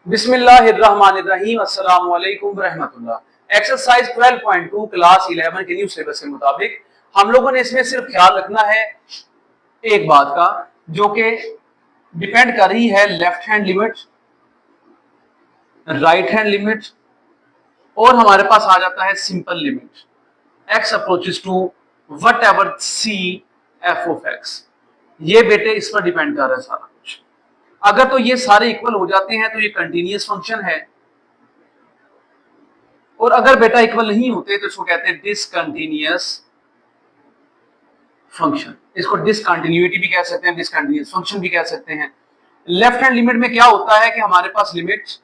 बिस्मिल्लाहिर्रहमानिर्रहीम अस्सलामु अलैकुम रहमतुल्लाह। एक्सरसाइज 12.2 क्लास 11 के न्यू सिलेबस के मुताबिक हम लोगों ने इसमें सिर्फ ख्याल रखना है एक बात का, जो कि डिपेंड कर रही है left hand limit, right hand limit और हमारे पास आ जाता है simple limit x approaches to whatever c f of x. ये बेटे इस पर डिपेंड कर रहा है सारा कुछ। अगर तो ये सारे इक्वल हो जाते हैं तो ये कंटिन्यूअस फंक्शन है, और अगर बेटा इक्वल नहीं होते तो इसको कहते हैं डिसकंटिन्यूअस फंक्शन। इसको डिसकंटिन्यूटी भी कह सकते हैं, डिसकंटिन्यूअस फंक्शन भी कह सकते हैं। लेफ्ट हैंड लिमिट में क्या होता है कि हमारे पास लिमिट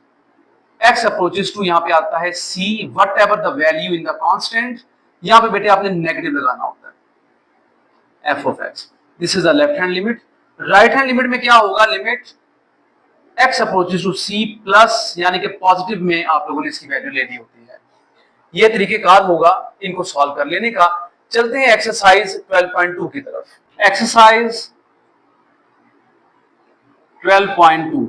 एक्स अप्रोचेस टू यहां पे आता है c whatever the value in the constant. यहां पे बेटे आपने नेगेटिव लगाना होता है f of x. This is the left hand limit. Right hand limit में क्या होगा, limit x approaches to c plus, यानी कि पॉजिटिव में आप लोगों ने इसकी वैल्यू लेनी होती है। ये तरीकेकार होगा इनको सॉल्व कर लेने का। चलते हैं एक्सरसाइज 12.2 की तरफ। Exercise 12.2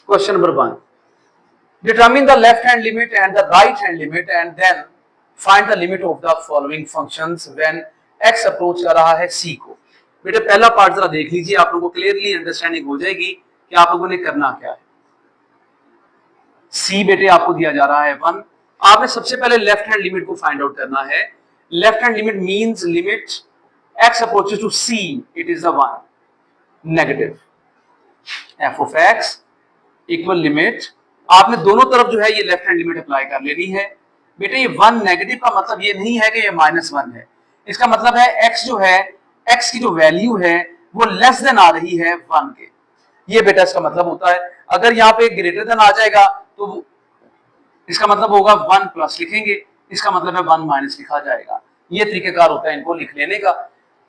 question number 1, determine the left hand limit and the right hand limit and then find the limit of the following functions when x approach कर रहा है सी को। बेटे पहला पार्ट जरा देख लीजिए, आप लोगों को क्लियरली अंडरस्टैंडिंग हो जाएगी कि आप लोगों ने करना क्या है। सी बेटे आपको दिया जा रहा है 1। आपने सबसे पहले लेफ्ट हैंड लिमिट को फाइंड आउट करना है। Left hand limit means limit x approaches to c, it is the 1 negative f of x equal limit. आपने दोनों तरफ जो है ये लेफ्ट हैंड लिमिट अप्लाई कर लेनी है। बेटे ये 1 नेगेटिव का मतलब ये नहीं है कि ये -1 है। इसका मतलब है एक्स जो है, एक्स की जो वैल्यू है वो लेस देन आ रही है 1 के। ये बेटा इसका मतलब होता है। अगर यहाँ पे ग्रेटर देन आ जाएगा तो इसका मतलब होगा 1 प्लस लिखेंगे, इसका मतलब है 1 माइनस लिखा जाएगा। ये तरीकेकार होता है इनको लिख लेने का।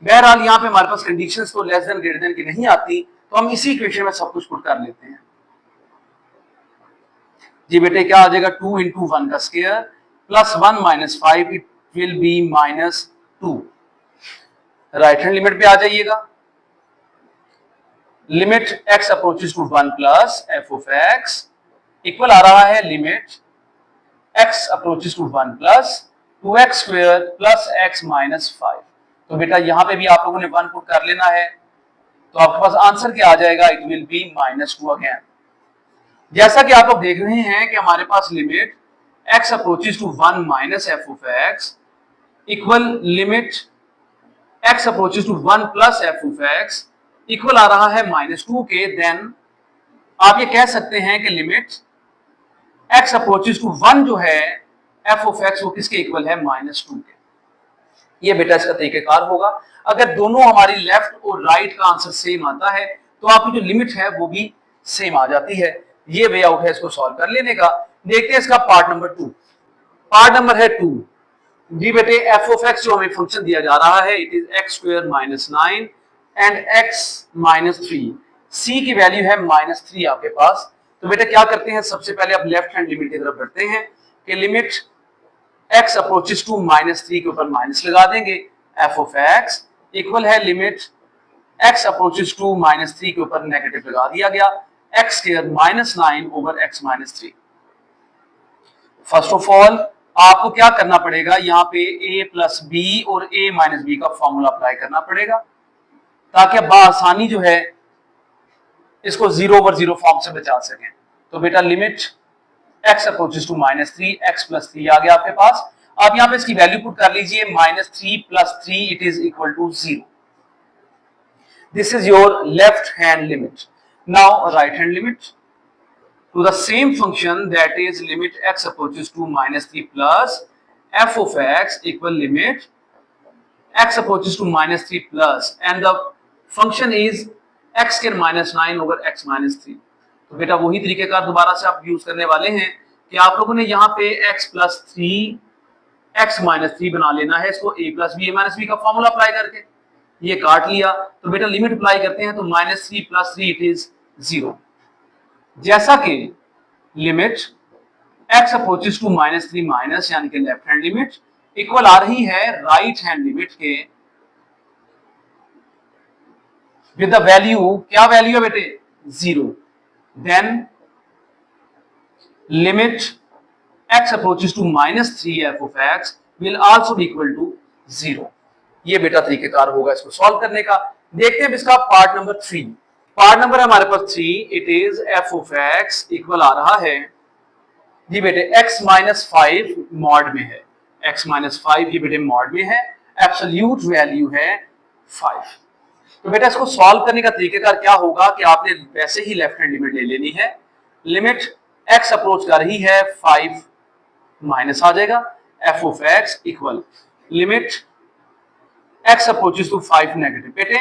बहरहाल यहाँ पे हमारे पास कंडीशंस तो लेस देन ग्रेटर देन की नहीं आती, तो हम इसी इक्वेशन में सब कुछ पुट कर लेते हैं। जी बेटे क्या आ जाएगा, 2 इंटू 1 का square plus 1 minus 5, it will be -2। Right hand limit पे आ जाइएगा। Limit x approaches to 1 plus f of x equal आ रहा है limit x approaches to 1 plus 2x square plus x minus 5। तो बेटा यहां पे भी आप लोगों ने 1 पुट कर लेना है, तो आपके पास आंसर क्या आ जाएगा, इट विल बी -2 अगेन। जैसा कि आप लोग देख रहे हैं कि हमारे पास limit x approaches to 1 minus f of x equal limit x approaches to 1 plus f of x equal आ रहा है -2 के। देन आप ये कह सकते हैं कि लिमिट x अप्रोचेस टू 1 जो है f ऑफ x वो किसके इक्वल है, -2 के। ये बेटा इसका तरीकेकार होगा। अगर दोनों हमारी लेफ्ट और राइट का आंसर सेम आता है तो आपकी जो लिमिट है वो भी सेम आ जाती है। ये वे आउट है इसको सॉल्व कर लेने का। देखते हैं इसका पार्ट नंबर 2। पार्ट नंबर है 2। जी बेटे f ऑफ x जो हमें फंक्शन दिया जा रहा है, it is x square minus 9 and x minus 3। c की वैल्यू है -3 आपके पास। तो बेटा क्या करते हैं, सबसे पहले आप लेफ्ट हैंड लिमिट की तरफ बढ़ते हैं कि लिमिट x अप्रोचेस टू -3 के ऊपर माइनस लगा देंगे। f ऑफ x इक्वल है लिमिट x अप्रोचेस टू -3 के ऊपर नेगेटिव लगा दिया गया, x square -9 over x minus 3। First of all आपको क्या करना पड़ेगा, यहाँ पे a प्लस बी और a माइनस बी का फॉर्मूला अप्लाई करना पड़ेगा, ताकि आप आसानी जो है इसको 0 ओवर 0 फॉर्म से बचा सकें। तो बेटा limit x approaches to -3 x plus 3 आ गया आपके पास। आप यहाँ पे इसकी वैल्यू पुट कर लीजिए, -3 plus 3 it is equal to 0। This is your left hand limit. Now right hand limit to the same function, that is limit x approaches to -3 plus f of x equal limit x approaches to -3 plus and the function is x square -9 over x minus 3। तो बेटा वही तरीकेकार दोबारा से आप use करने वाले हैं कि आप लोगों ने यहाँ पे x प्लस 3 x माइनस 3 बना लेना है, इसको a plus b a minus b का फॉर्मूला अप्लाई करके ये काट लिया। तो बेटा लिमिट अप्लाई करते हैं तो -3 प्लस 3 इट इज 0। जैसा कि limit x approaches to -3 minus यानी कि लेफ्ट हैंड लिमिट इक्वल आ रही है राइट हैंड लिमिट के विद द वैल्यू, क्या वैल्यू है बेटे, 0। then limit x approaches to -3 f of x will also be equal to 0। ये बेटा तरीकेकार होगा इसको सॉल्व करने का। देखते हैं इसका पार्ट नंबर 3। पार्ट नंबर है हमारे पास 3। It is f of x equal आ रहा है जी बेटे x माइनस 5 मॉड में है, x माइनस 5 ये बेटे मॉड में है, एब्सोल्यूट वैल्यू है 5। तो बेटा इसको सॉल्व करने का तरीकेकार क्या होगा कि आपने वैसे ही लेफ्ट हैंड लिमिट ले लेनी है। लिमिट x अप्रोच कर रही है 5 माइनस आ जाएगा f of x equal limit x approaches to 5 negative. बेटे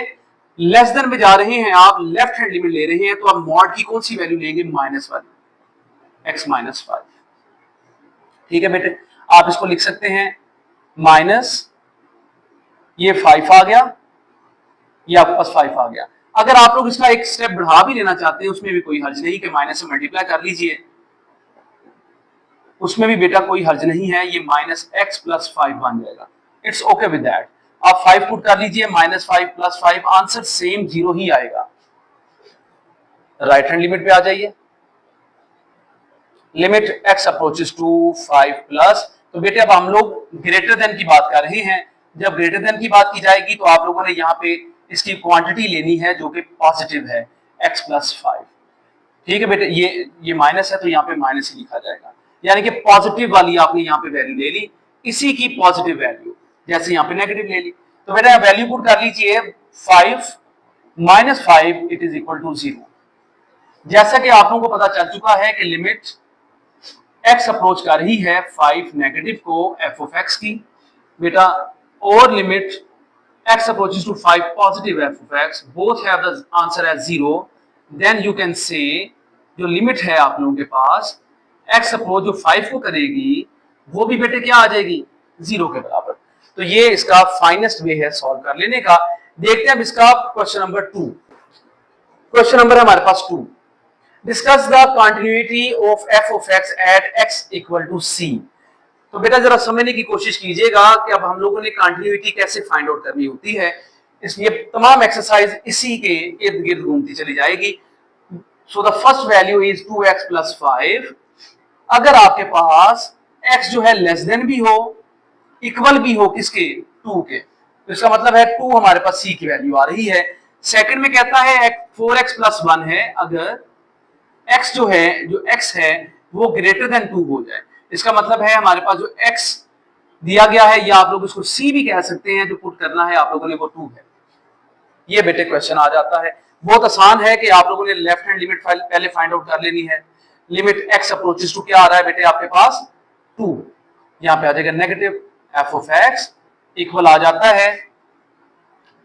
लेस देन में जा रहे हैं आप, लेफ्ट हैंड लिमिट ले रहे हैं तो आप मॉड की कौन सी वैल्यू लेंगे? माइनस वाली, x माइनस 5। ठीक है बेटे, आप इसको लिख सकते हैं माइनस ये 5 आ गया, ये आपके पास 5 आ गया। अगर आप लोग इसका एक स्टेप बढ़ा भी लेना चाहते हैं उसमें भी कोई हर्ज नहीं कि माइनस से मल्टीप्लाई कर लीजिए, उसमें भी बेटा कोई हर्ज नहीं है, ये माइनस एक्स प्लस 5 बन जाएगा। It's okay with that. आप 5 पुट कर लीजिए, माइनस 5 प्लस 5 आंसर सेम 0 ही आएगा। राइट हैंड लिमिट पे आ जाइए, limit x approaches to 5 plus. तो बेटे अब हम लोग ग्रेटर देन की बात कर रहे हैं। जब ग्रेटर देन की बात की जाएगी तो आप लोगों ने यहाँ पे इसकी क्वांटिटी लेनी है जो कि पॉजिटिव है, x प्लस 5। ठीक है बेटे, ये माइनस है तो यहाँ पे माइनस ही लिखा जाएगा, यानी कि पॉजिटिव वाली आपने यहाँ पे वैल्यू ले ली, इसी की पॉजिटिव वैल्यू, जैसे यहाँ पे नेगेटिव ले ली। तो बेटा वैल्यू पुट कर लीजिए 5 minus 5 it is equal to 0। जैसा कि आप लोगों को पता चल चुका है कि लिमिट x अप्रोच कर रही है 5 नेगेटिव को f ऑफ x की बेटा, और limit x approaches to 5 positive f of x, both have the answer as 0, then you can say जो लिमिट है आप लोगों के पास x अप्रोच जो 5 को करेगी वो भी बेटे क्या आ जाएगी? 0 के बराबर। तो ये इसका फाइनेस्ट वे है सॉल्व कर लेने का। देखते हैं अब इसका क्वेश्चन नंबर 2। क्वेश्चन नंबर है हमारे पास 2। Discuss the continuity of f of x at x equal to c। तो बेटा जरा समझने की कोशिश कीजिएगा कि अब हम लोगों ने कंटिन्यूटी कैसे फाइंड आउट करनी होती है, इसलिए तमाम एक्सरसाइज इसी के इर्द गिर्द घूमती चली जाएगी। So the first value is 2x plus 5। अगर आपके पास x जो है लेस देन भी हो, इक्वल भी हो किसके? 2 के, तो इसका मतलब है 2 हमारे पास c की वैल्यू आ रही है। सेकंड में कहता है 4x प्लस 1 है अगर x जो है, जो x है वो ग्रेटर देन 2 हो जाए। इसका मतलब है हमारे पास जो x दिया गया है या आप लोग इसको c भी कह सकते हैं, जो पुट करना है आप लोगों ने वो 2 है। ये बेटे क्वेश्चन आ जाता है, बहुत आसान है कि आप लोगों ने लेफ्ट हैंड लिमिट पहले फाइंड आउट कर लेनी है। लिमिट x अप्रोचेस टू क्या आ रहा है बेटे आपके पास? 2। यहाँ पे आ जाएगा negative f of x equal आ जाता है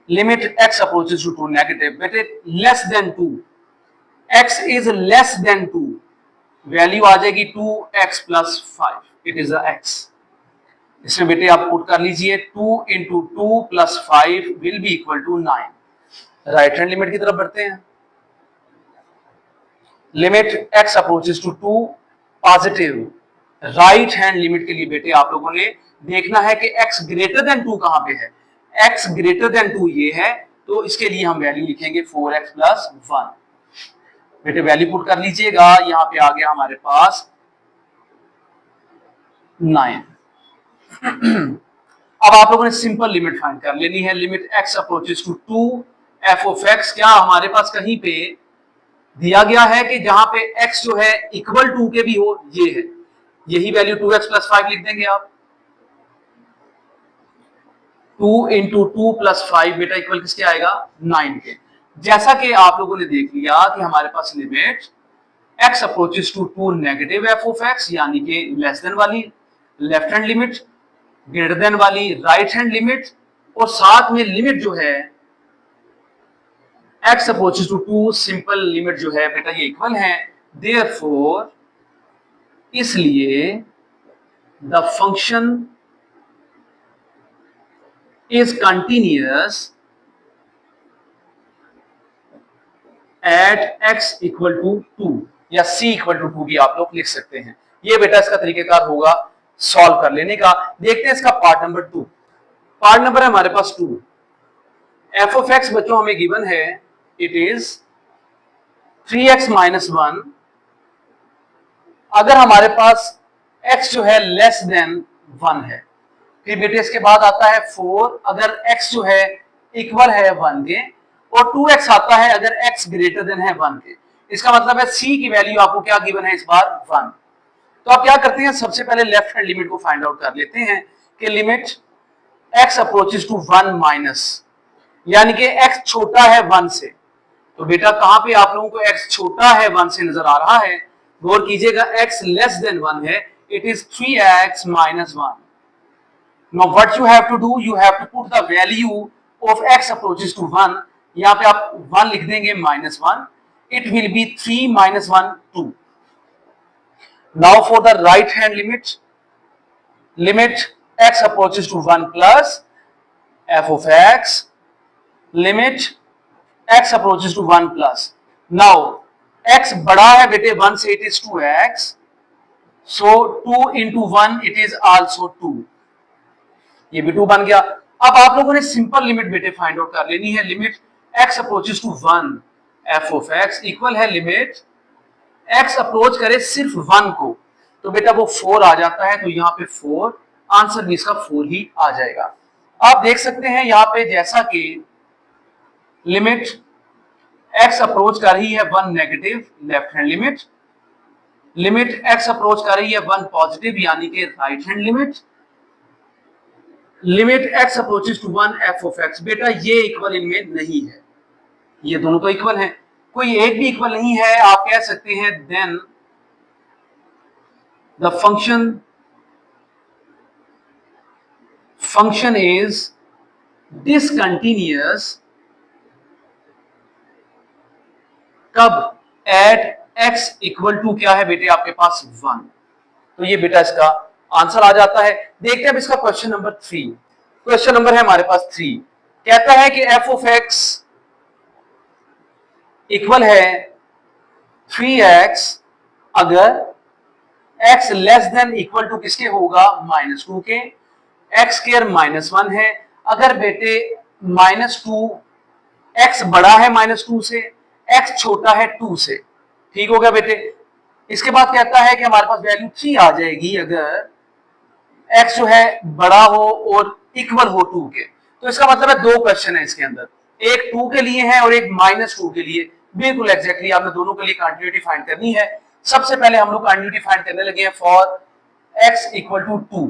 limit x approaches to 2 negative. बेटे less than 2, x is less than 2, value आ जाएगी 2x plus 5, it is x। इसमें बेटे आप पुट कर लीजिए 2 into 2 plus 5 will be equal to 9। Right hand limit की तरफ बढ़ते हैं। Limit x approaches to 2 positive. Right hand limit के लिए बेटे आप लोगों ने देखना है कि x ग्रेटर देन 2 कहां पे है। x ग्रेटर देन 2 ये है, तो इसके लिए हम वैल्यू लिखेंगे 4x प्लस 1। बेटे वैल्यू पुट कर लीजिएगा, यहां पे आ गया हमारे पास 9। अब आप लोगों ने सिंपल लिमिट फाइंड कर लेनी है। Limit x approaches to 2 f of x, क्या हमारे पास कहीं पे दिया गया है कि जहां पे x जो है इक्वल 2 के भी हो, ये है, यही वैल्यू 2x प्लस 5 लिख देंगे आप। 2 इंटू 2 प्लस 5 बेटा इक्वल किसके आएगा? 9 के। जैसा कि आप लोगों ने देख लिया कि हमारे पास limit x approaches to 2 negative f of x, यानी कि लेस देन वाली left hand limit, greater than वाली राइट हैंड लिमिट, और साथ में लिमिट जो है x approaches to 2 simple limit जो है बेटा ये इक्वल है। देयरफॉर इसलिए the function is continuous at x equal to 2 या c इक्वल टू 2 भी आप लोग लिख सकते हैं। ये बेटा इसका तरीकेकार होगा सॉल्व कर लेने का। देखते हैं इसका पार्ट नंबर 2। पार्ट नंबर है हमारे पास 2। f ऑफ x बच्चों हमें गिवन है, इट इज 3x माइनस 1, अगर हमारे पास x जो है लेस देन 1 है। फिर बेटे इसके बाद आता है 4, अगर x जो है इक्वल है 1 के, और 2x आता है अगर x ग्रेटर देन है 1 के। इसका मतलब है c की वैल्यू आपको क्या गिवन है इस बार 1। तो आप क्या करते हैं, सबसे पहले लेफ्ट हैंड लिमिट को फाइंड आउट कर लेते हैं कि limit x approaches to 1 minus, यानी कि x छोटा है 1 से। तो बेटा कहां पे आप लोगों को x छोटा है 1 से नजर आ रहा है, गौर कीजिएगा, x लेस देन 1 है, it is 3x minus 1। Now what you have to do, you have to put the value of x approaches to 1, यहाँ पे आप 1 लिख देंगे minus 1, it will be 3 minus 1 2। Now for the right hand limit, limit x approaches to 1 plus f of x, limit x approaches to 1 plus, now x बड़ा है बेटे 1 से, it is 2x, so 2 into 1 it is also 2, ये भी 2 बन गया। अब आप लोगों ने सिंपल लिमिट बेटे फाइंड आउट कर लेनी है, limit x approaches to 1 f of x equal है लिमिट x अप्रोच करे सिर्फ 1 को, तो बेटा वो 4 आ जाता है, तो यहाँ पे 4, आंसर भी इसका 4 ही आ जाएगा। आप देख सकते हैं यहाँ पे जैसा कि लिमिट x अप्रोच कर रही है 1 negative left hand limit, limit x approach कर रही है 1 पॉजिटिव यानी कि right hand limit, limit x approaches to 1 f of x, बेटा ये इक्वल इनमें नहीं है, ये दोनों तो इक्वल हैं, कोई एक भी इक्वल नहीं है, आप कह सकते हैं then the function is discontinuous कब, एट x इक्वल टू क्या है बेटे आपके पास 1, तो ये बेटा इसका आंसर आ जाता है। देखते हैं अब इसका क्वेश्चन नंबर 3, क्वेश्चन नंबर है हमारे पास 3, कहता है कि f of x इक्वल है 3x अगर x less than equal to किसके होगा -2 के, x स्क्वायर -1 है, अगर बेटे -2 x बड़ा है -2 से, x छोटा है 2 से, ठीक हो गया बेटे। इसके बाद कहता है कि हमारे पास वैल्यू 3 आ जाएगी अगर x जो है बड़ा हो और इक्वल हो 2 के। तो इसका मतलब है 2 क्वेश्चन है इसके अंदर, एक 2 के लिए है और एक -2 के लिए, बिल्कुल एग्जैक्टली आपने दोनों के लिए कंटिन्यूटी फाइंड करनी है। सबसे पहले हम लोग कंटिन्यूटी फाइंड करने लगे हैं फॉर x इक्वल टू 2।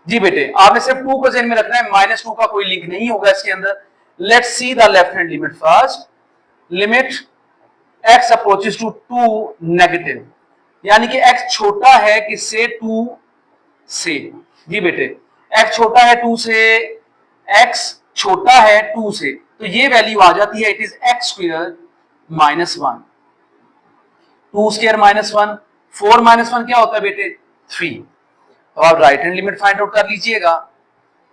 जी बेटे आपने सिर्फ 2 को ध्यान में रखना है, -2 का कोई लिंक नहीं होगा इसके अंदर। Let's see the left hand limit first, limit x approaches to 2 negative, यानी कि x छोटा है किससे 2 से, जी बेटे x छोटा है 2 से, x छोटा है 2 से, तो ये वैल्यू आ जाती है, it is x square -1, 2 square -1, 4 -1 क्या होता है बेटे 3। तो आप right hand limit find out कर लीजिएगा,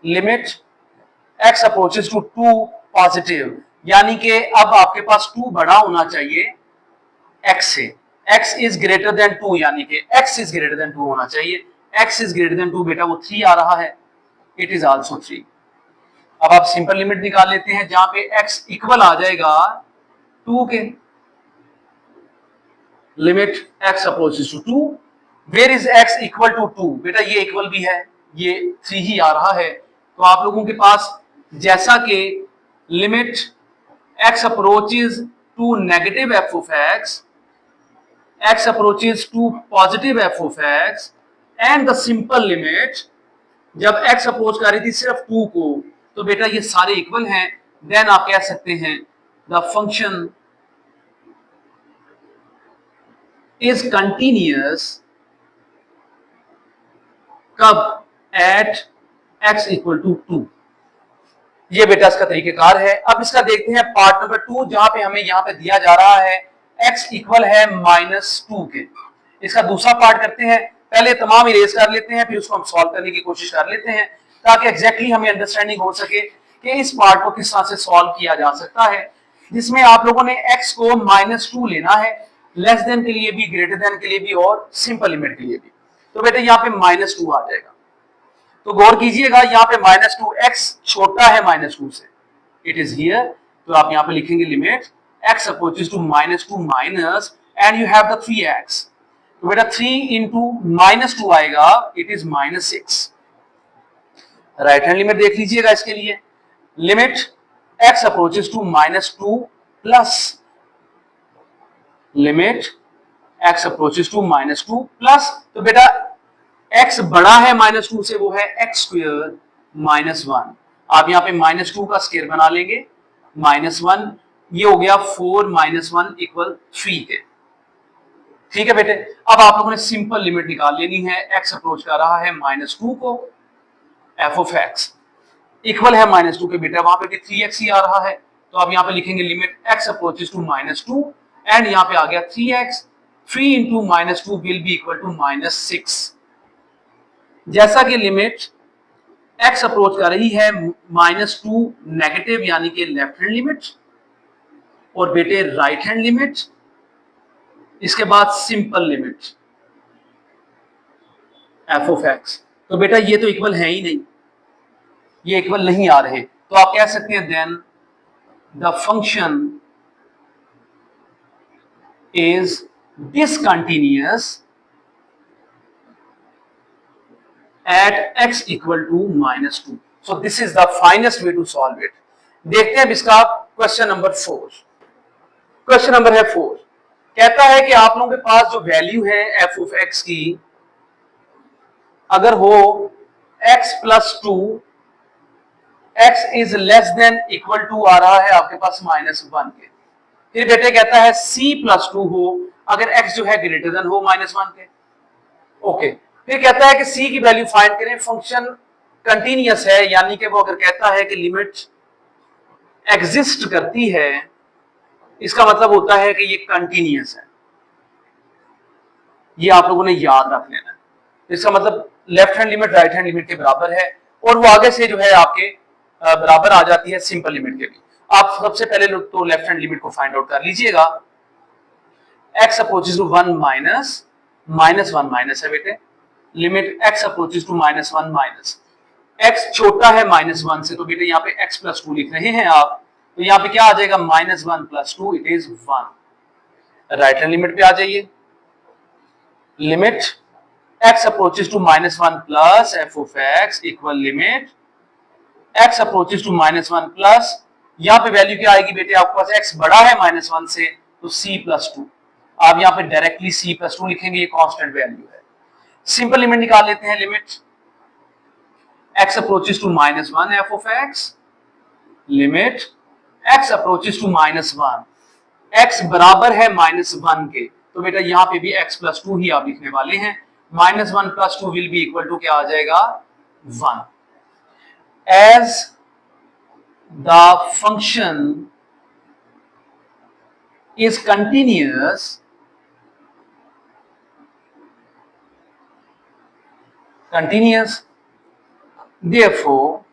limit x approaches to 2 positive, यानी कि अब आपके पास 2 बड़ा होना चाहिए x से, x इज ग्रेटर देन 2, यानी कि x इज ग्रेटर देन 2 होना चाहिए, x इज ग्रेटर देन 2, बेटा वो 3 आ रहा है, इट इज आल्सो 3। अब आप सिंपल लिमिट निकाल लेते हैं जहां पे x इक्वल आ जाएगा 2 के, limit x approaches to 2, where is x equal to 2, बेटा ये इक्वल भी है, ये 3 ही आ रहा है। तो आप लोगों के पास जैसा कि limit x approaches to negative f of x approaches to positive f of x, and the simple limit जब x अप्रोच कर रही थी सिर्फ 2 को, तो बेटा ये सारे इक्वल हैं, देन आप कह सकते हैं द फंक्शन इज कंटिन्यूअस कब, एट x इक्वल टू 2। ये बेटा इसका तरीकेकार है। अब इसका देखते हैं पार्ट नंबर 2, जहां पे हमें यहाँ पे दिया जा रहा है x इक्वल है -2 के। इसका दूसरा पार्ट करते हैं, पहले तमाम इरेज कर लेते हैं, फिर उसको हम सॉल्व करने की कोशिश कर लेते हैं, ताकि एग्जैक्टली हमें अंडरस्टैंडिंग हो सके कि इस पार्ट को किस तरह से सॉल्व किया जा सकता है, जिसमें आप लोगों ने x को -2 लेना है, लेस देन के लिए भी, ग्रेटर देन के लिए भी और सिंपल लिमिट के लिए भी। तो बेटे यहाँ पे -2 आ जाएगा, तो गौर कीजिएगा यहाँ पे -2, x छोटा है -2 से, इट इज हियर, तो आप यहाँ पे लिखेंगे limit x approaches to -2 minus and you have the 3x, तो बेटा 3 इंटू -2 आएगा, it is -6। Right hand limit देख लीजिएगा इसके लिए, limit x approaches to -2 plus limit x approaches to -2 plus, तो बेटा x बड़ा है -2 से, वो है x स्क्वायर -1। आप यहाँ पे -2 का स्क्वायर बना लेंगे, -1, ये हो गया 4 -1 इक्वल 3 के। ठीक है बेटे, अब आप लोगों ने सिंपल लिमिट निकाल लेनी है, x अप्रोच कर रहा है -2 को, f ऑफ x इक्वल है -2 के, बेटा वहां पे भी 3x ही आ रहा है, तो आप यहाँ पे लिखेंगे limit x approaches to -2 and यहाँ पे आ गया 3x, 3 into -2 will be equal to -6। जैसा कि लिमिट x अप्रोच कर रही है -2 नेगेटिव यानी कि लेफ्ट हैंड लिमिट, और बेटे राइट हैंड लिमिट, इसके बाद simple limit f of x, तो बेटा ये तो इक्वल है ही नहीं, ये इक्वल नहीं आ रहे, तो आप कह सकते हैं then the function is discontinuous at x equal to -2. So this is the finest way to solve it. देखते हैं अब इसका क्वेश्चन नंबर 4। क्वेश्चन नंबर है 4, कहता है कि आप लोगों के पास जो वैल्यू है f ऑफ x की, अगर हो x plus 2, x is less than equal to आ रहा है आपके पास -1 के, फिर बेटे कहता है c प्लस 2 हो अगर x जो है ग्रेटर देन हो -1 के। ओके, फिर कहता है कि c की वैल्यू फाइंड करें, फंक्शन कंटीन्यूअस है, यानी कि वो अगर कहता है कि लिमिट एग्जिस्ट करती है, इसका मतलब होता है कि ये कंटीन्यूअस है, ये आप लोगों ने याद रख लेना है। इसका मतलब left hand limit right hand limit के बराबर है, और वो आगे से जो है आपके बराबर आ जाती है सिंपल लिमिट के भी। आप सबसे पहले तो लेफ्ट हैंड लिमिट को फाइंड आउट कर लीजिएगा, x approaches to 1 minus -1 minus है बेटे, limit x approaches to -1 minus, x छोटा है -1 से, तो बेटे यहाँ पे x प्लस 2 लिख रहे हैं आप, तो यहाँ पे क्या आ जाएगा -1 plus 2, it is 1। Right hand limit पे आ जाइए, limit x approaches to -1 plus f of x equal limit x approaches to -1 plus, यहाँ पे वैल्यू क्या आएगी बेटे, आपके पास x बड़ा है -1 से, तो c प्लस 2, आप यहाँ पे डायरेक्टली c प्लस 2 लिखेंगे, ये कांस्टेंट वैल्यू है। सिंपल लिमिट निकाल लेते हैं, limit x approaches to -1 f of x, limit x approaches to -1, x बराबर है -1 के, तो बेटा यहाँ पे भी x प्लस 2 ही आप लिखने वाले हैं, -1 plus 2 will be equal to क्या आ जाएगा 1। As the function is continuous, therefore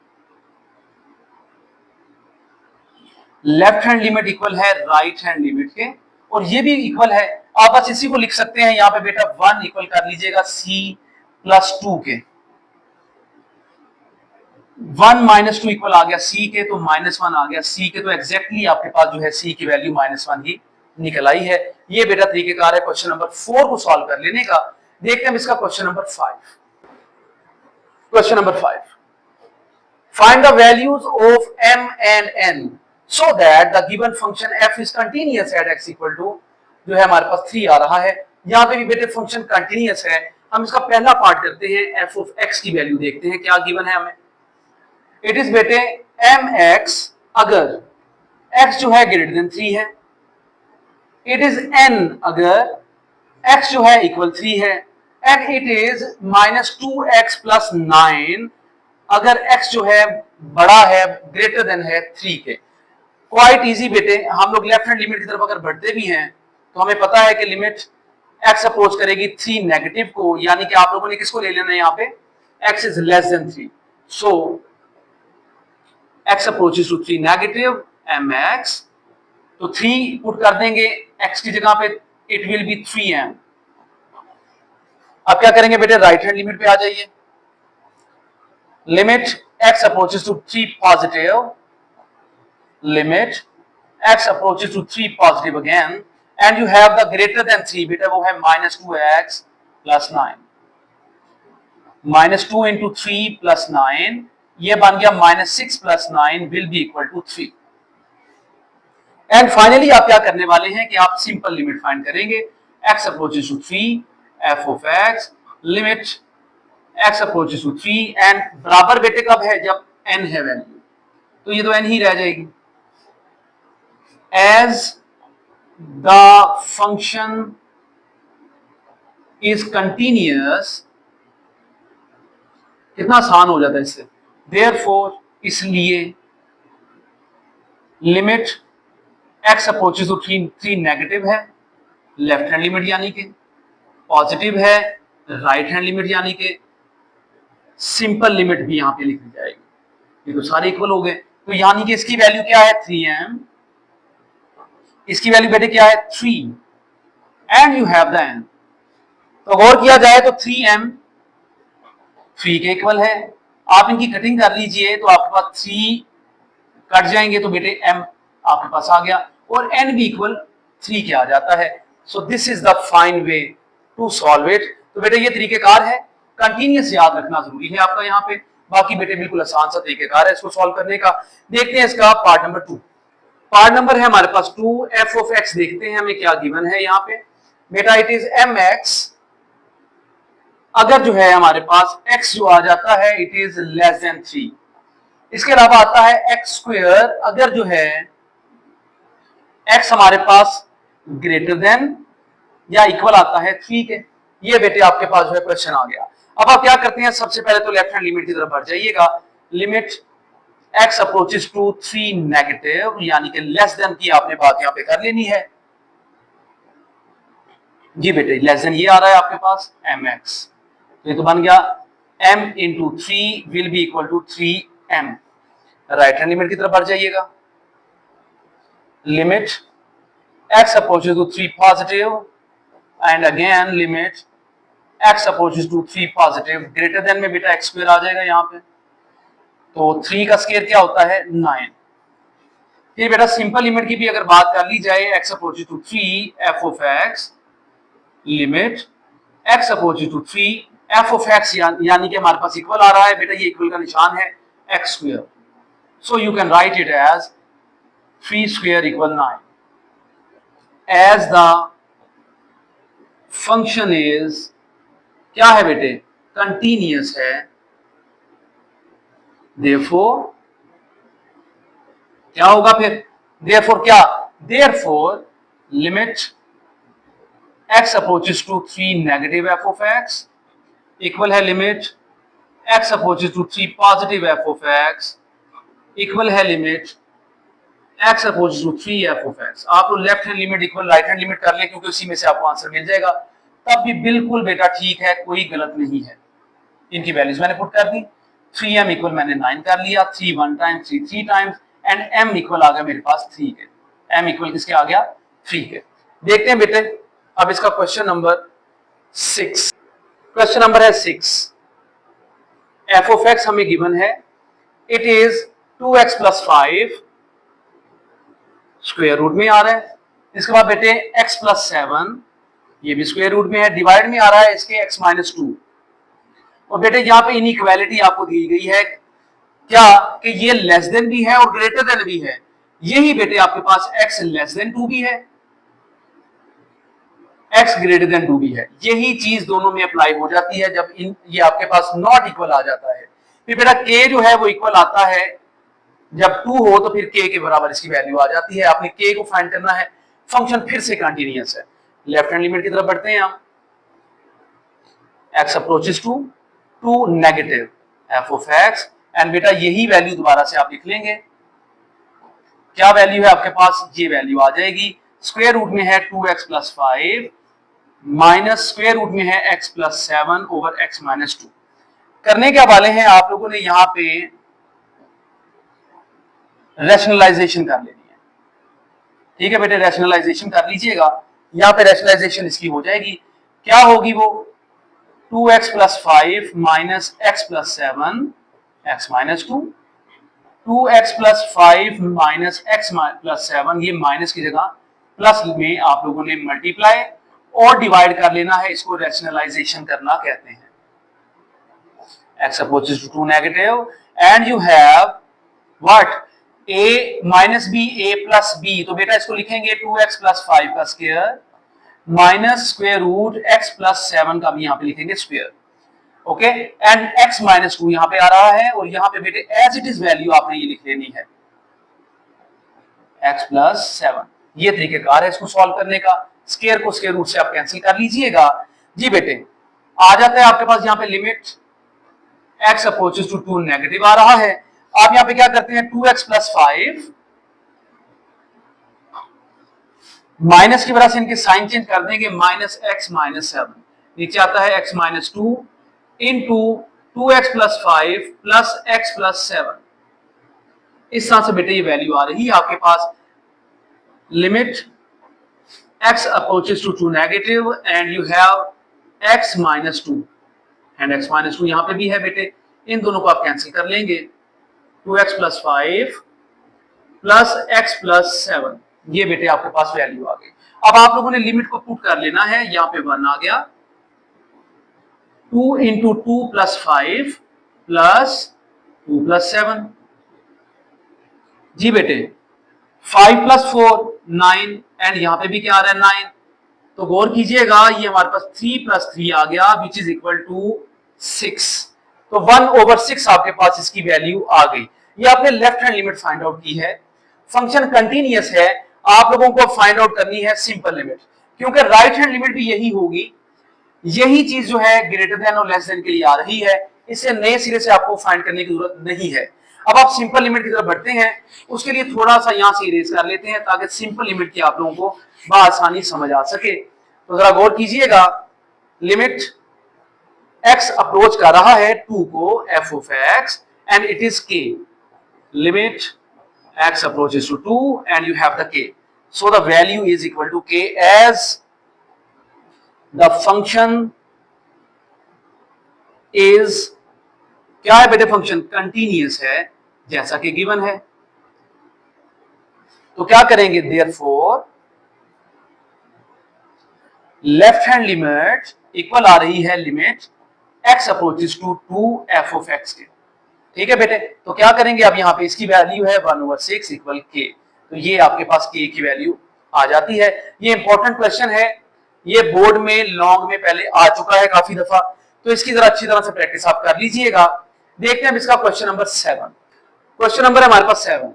left hand limit equal है राइट हैंड लिमिट के, और ये भी इक्वल है, आप बस इसी को लिख सकते हैं यहाँ पे बेटा 1 इक्वल कर लीजिएगा c प्लस 2 के, 1 -2 इक्वल आ गया c के, तो -1 आ गया c के, तो एग्जैक्टली आपके पास जो है c की वैल्यू -1 ही निकल आई है। ये बेटा तरीकेकार है क्वेश्चन नंबर 4 को सॉल्व कर लेने का। देखते हैं इसका question number 5। Question number 5, find the values of m and n so that the given function f is continuous at x equal to, जो है हमारे पास 3 आ रहा है, यहाँ पे भी बेटे फंक्शन कंटिन्यूअस है। हम इसका पहला पार्ट करते हैं, f ऑफ x की वैल्यू देखते हैं क्या गिवन है हमें। इट इज बेटे mx अगर x जो है ग्रेटर देन 3 है, इट इज n अगर x जो है इक्वल 3 है, and it is -2x plus 9 अगर x जो है बड़ा है ग्रेटर देन है 3 के। क्वाइट इजी बेटे, हम लोग लेफ्ट हैंड लिमिट की तरफ अगर बढ़ते भी हैं तो हमें पता है कि लिमिट x अप्रोच करेगी 3 नेगेटिव को, यानी कि आप लोगों ने किसको ले लेना है यहाँ पे, x is less than 3, so x approaches to 3 negative mx, तो 3 पुट कर देंगे x की जगह पे, इट विल बी 3m। अब क्या करेंगे बेटे, राइट हैंड लिमिट पे आ जाइए, limit x approaches to 3 positive, limit x approaches to 3 positive again and you have the greater than 3 बेटा वो है -2x plus 9 -2 into 3 plus 9 ये बन गया -6 plus 9 will be equal to 3 and finally आप क्या करने वाले हैं कि आप सिंपल लिमिट फाइंड करेंगे x approaches to 3 f of x limit x approaches to 3 and बराबर बेटे कब है जब n है वैल्यू तो ये तो n ही रह जाएगी as the function is continuous कितना आसान हो जाता है इससे therefore इसलिए limit x approaches to 3 negative है लेफ्ट हैंड लिमिट यानी कि पॉजिटिव है राइट हैंड लिमिट यानी कि सिंपल लिमिट भी यहां पे लिखी जाएगी ये तो सारे इक्वल हो गए तो यानी कि इसकी वैल्यू क्या है 3m इसकी वैल्यू बेटे क्या है 3 and you have the n तो गौर किया जाए तो 3m 3 के इक्वल है आप इनकी कटिंग कर लीजिए तो आपके पास 3 कट जाएंगे तो बेटे m आपके पास आ गया और n भी इक्वल 3 के आ जाता है so this is the fine way to solve it तो बेटे ये तरीकेकार है कंटिन्यूअस याद रखना जरूरी है आपका यहाँ पे बाकी बेटे बिल्कुल आसान सा तरीकेकार है इसको सॉल्व करने का देखते हैं इसका पार्ट नंबर 2 पार्ट नंबर है हमारे पास 2 f of x देखते हैं हमें क्या गिवन है यहाँ पे बेटा इट इज mx अगर जो है हमारे पास x जो आ जाता है इट इज लेस देन 3 इसके अलावा आता है x स्क्वायर अगर जो है x हमारे पास ग्रेटर देन या इक्वल आता है 3 के ये बेटे आपके पास जो है क्वेश्चन आ गया अब आप क्या करते हैं सबसे पहले तो लेफ्ट हैंड लिमिट की तरफ बढ़ जाइएगा limit x approaches to 3 negative यानी कि लेस देन की आपने बात यहां पे कर लेनी है जी बेटे लेस देन ये आ रहा है आपके पास mx तो ये तो बन गया m into 3 will be equal to 3m right hand limit की तरफ बढ़ जाइएगा limit x approaches to 3 positive and again limit x approaches to 3 positive greater than में बेटा x स्क्वायर आ जाएगा यहाँ पे तो 3 का स्क्वायर क्या होता है 9 फिर बेटा सिंपल लिमिट की भी अगर बात कर ली जाए x approaches to 3 f of x limit x approaches to 3 f of x यानी कि हमारे पास इक्वल आ रहा है बेटा ये इक्वल का निशान है x square so you can write it as 3 square equal 9 as the function is क्या है बेटे कंटिन्यूअस है therefore क्या होगा फिर therefore क्या therefore limit x approaches to 3 negative f of x equal है limit x approaches to 3 positive f of x equal है limit x opposite to 3f of x आप लोग left hand limit equal right hand limit कर ले क्योंकि उसी में से आपको आंसर मिल जाएगा तब भी बिल्कुल बेटा ठीक है कोई गलत नहीं है इनकी वैल्यूज मैंने पुट कर दी 3m इक्वल मैंने 9 कर लिया 3 1 times 3 3 times and m equal आ गया मेरे पास 3 के m इक्वल किसके आ गया 3 के देखते हैं बेटे अब इसका क्वेश्चन नंबर 6 क्वेश्चन नंबर है 6 f of x हमें गिवन है it is 2x plus 5 square root में आ रहा है इसके बाद बेटे x plus 7 ये भी स्क्वायर रूट में है डिवाइड में आ रहा है इसके x minus 2 और बेटे यहाँ पे इनइक्वालिटी आपको दी गई है क्या कि ये लेस देन भी है और ग्रेटर देन भी है यही बेटे आपके पास x लेस देन 2 भी है x ग्रेटर देन 2 भी है यही चीज दोनों में अप्लाई हो जाती है जब ये आपके पास नॉट इक्वल आ जाता है फिर बेटा k जो है वो इक्वल आता है जब 2 हो तो फिर k के बराबर इसकी वैल्यू आ जाती है आपने k को फाइंड करना है फंक्शन फिर से कंटीन्यूअस है लेफ्ट हैंड लिमिट की तरफ बढ़ते हैं हम x approaches to 2 negative f of x and बेटा यही वैल्यू दोबारा से आप लिख लेंगे क्या वैल्यू है आपके पास ये वैल्यू आ जाएगी स्क्वायर रूट में है 2x plus 5 minus square root में है x plus 7 over x minus 2 करने के वाले हैं आप लोगों ने यहाँ पे रैशनलाइजेशन कर लेनी है ठीक है बेटे रैशनलाइजेशन कर लीजिएगा यहाँ पे रैशनलाइजेशन इसकी हो जाएगी क्या होगी वो 2x plus 5 minus x plus 7 x minus 2 2x plus 5 minus x plus 7, ये माइनस की जगह प्लस में आप लोगों ने मल्टीप्लाई और डिवाइड कर लेना है, इसको रैशनलाइजेशन करना कहते हैं। x approaches to 2 negative and you have what, a minus b, a plus b, तो बेटा इसको लिखेंगे 2x plus 5 का square minus square root x plus 7 का भी यहाँ पे लिखेंगे square, okay, and x minus 2 यहाँ पे आ रहा है और यहाँ पे बेटे एज इट इज वैल्यू आपने ये लिख लेनी है x प्लस 7। ये तरीकेकार है इसको सॉल्व करने का, स्क्वायर को स्क्वायर रूट से आप कैंसिल कर लीजिएगा जी बेटे। आ जाता है आपके पास यहाँ पे limit x approaches to 2 negative आ रहा है। आप यहाँ पे क्या करते हैं 2x प्लस 5 माइनस की वजह से इनके साइन चेंज कर देंगे, माइनस x माइनस 7, नीचे आता है x minus 2 into 2x plus 5 plus x plus 7। इस तरह से बेटे ये वैल्यू आ रही है आपके पास limit x approaches to 2 negative and you have x minus 2 and x minus 2 यहां पे भी है बेटे, इन दोनों को आप कैंसिल कर लेंगे 2x plus 5 plus x plus 7, ये बेटे आपके पास वैल्यू आ गई। अब आप लोगों ने लिमिट को पुट कर लेना है, यहां पे 1 आ गया, 2 इंटू 2 प्लस 5 प्लस 2 प्लस 7 जी बेटे, 5 प्लस 4 9 एंड यहां पे भी क्या आ रहा है 9, तो गौर कीजिएगा ये हमारे पास 3 प्लस 3 आ गया विच इज इक्वल टू 6, तो 1/6 आपके पास इसकी वैल्यू आ गई। ये आपने left hand limit find out की है। फंक्शन कंटिन्यूअस है, आप लोगों को फाइंड आउट करनी है सिंपल लिमिट, क्योंकि राइट हैंड लिमिट भी यही होगी, यही चीज जो है ग्रेटर देन और लेस देन के लिए आ रही है, इससे नए सिरे से आपको फाइंड करने की जरूरत नहीं है। अब आप सिंपल लिमिट की तरफ बढ़ते हैं, उसके लिए थोड़ा सा यहां से इरेज कर लेते हैं ताकि सिंपल लिमिट की आप लोगों को बआसानी समझ आ सके। तो जरा गौर कीजिएगा, लिमिट x अप्रोच कर रहा है 2 को f of x and it is k, limit x approaches to 2 and you have the k, so the value is equal to k as the function is, क्या है बेटे फंक्शन कंटिन्यूअस है जैसा कि गिवन है। तो क्या करेंगे therefore left hand limit equal आ रही है limit x approaches to 2 f of x के, ठीक है बेटे। तो क्या करेंगे अब यहाँ पे इसकी वैल्यू है 1/6 इक्वल k, तो ये आपके पास k की वैल्यू आ जाती है। ये इंपॉर्टेंट क्वेश्चन है, ये बोर्ड में लॉन्ग में पहले आ चुका है काफी दफा, तो इसकी जरा अच्छी तरह से प्रैक्टिस आप कर लीजिएगा। देखते हैं इसका क्वेश्चन नंबर 7। क्वेश्चन नंबर है हमारे पास 7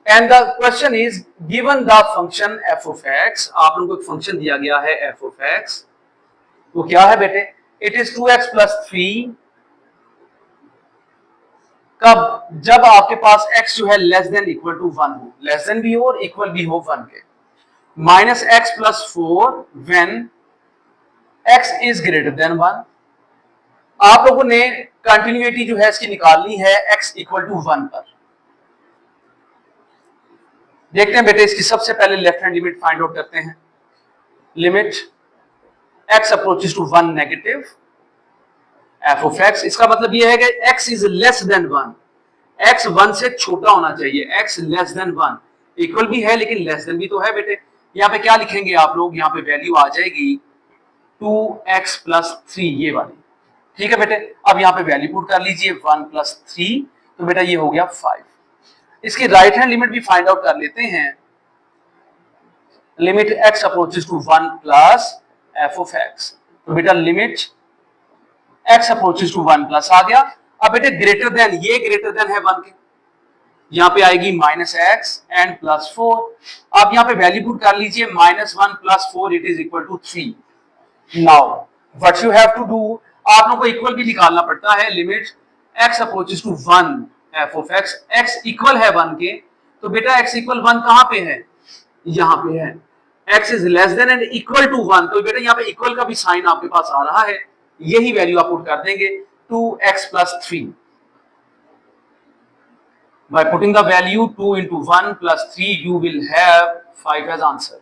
and the question is given the function f of x, आप लोगों को एक फंक्शन दिया गया है f ऑफ x, वो क्या है बेटे, इट इज 2x प्लस 3, कब, जब आपके पास x जो है लेस देन इक्वल टू 1 हो, लेस देन भी हो और इक्वल भी हो 1 के, minus x plus 4 when x is greater than 1। आप लोगों ने कंटिन्यूटी जो है इसकी निकालनी है x इक्वल टू 1 पर। देखते हैं बेटे इसकी सबसे पहले left hand limit find out करते हैं। Limit x approaches to 1 negative f of x, इसका मतलब यह है कि x is less than 1, x 1 से छोटा होना चाहिए, x लेस देन 1, इक्वल भी है लेकिन लेस देन भी तो है बेटे। यहाँ पे क्या लिखेंगे आप लोग, यहाँ पे वैल्यू आ जाएगी 2x प्लस 3 ये वाली, ठीक है बेटे। अब यहाँ पे वैल्यू पुट कर लीजिए 1 प्लस 3, तो बेटा ये हो गया 5। इसकी राइट हैंड लिमिट भी फाइंड आउट कर लेते हैं। Limit x approaches to 1 plus f of x, तो बेटा limit x approaches to 1 plus आ गया। अब बेटे ग्रेटर देन, ये ग्रेटर देन है 1 के, यहाँ पे आएगी माइनस x एंड प्लस 4। आप यहाँ पे वैल्यू पुट कर लीजिए -1 plus 4 it is equal to 3। Now what you have to do, आप लोगों को इक्वल भी निकालना पड़ता है। Limit x approaches to 1 f of x, x equal है 1 के, तो बेटा x इक्वल 1 कहां पे है, यहां पे है। x is less than and equal to 1, तो बेटा यहाँ पे इक्वल का भी साइन आपके पास आ रहा है, यही वैल्यू आप पुट कर देंगे 2x plus 3। By putting the value 2 into 1 plus 3 you will have 5 as answer।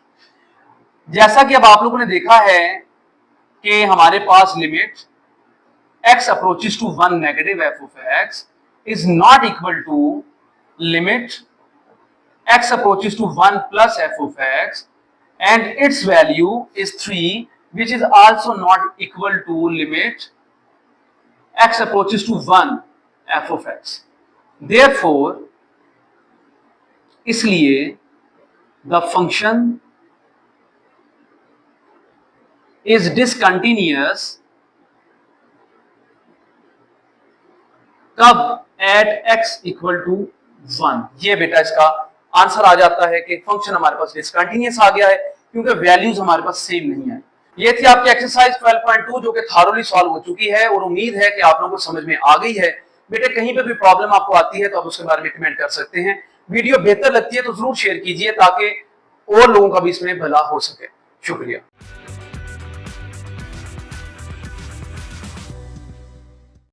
जैसा कि अब आप लोगों ने देखा है कि हमारे पास limit x approaches to 1 negative f of x is not equal to limit x approaches to 1 plus f of x and its value is 3, which is also not equal to limit x approaches to 1 f of x. Therefore, इसलिए the function is discontinuous कब at x equal to 1. ये बेटा इसका answer आ जाता है कि function हमारे पास discontinuous आ गया है क्योंकि वैल्यूज हमारे पास सेम नहीं है। ये थी आपकी एक्सरसाइज 12.2 जो कि थारोली सॉल्व हो चुकी है और उम्मीद है कि आप लोगों को समझ में आ गई है। बेटे कहीं पे भी प्रॉब्लम आपको आती है तो आप उसके बारे में कमेंट कर सकते हैं। वीडियो बेहतर लगती है तो जरूर शेयर कीजिए ताकि और लोगों का भी इसमें भला हो सके। शुक्रिया।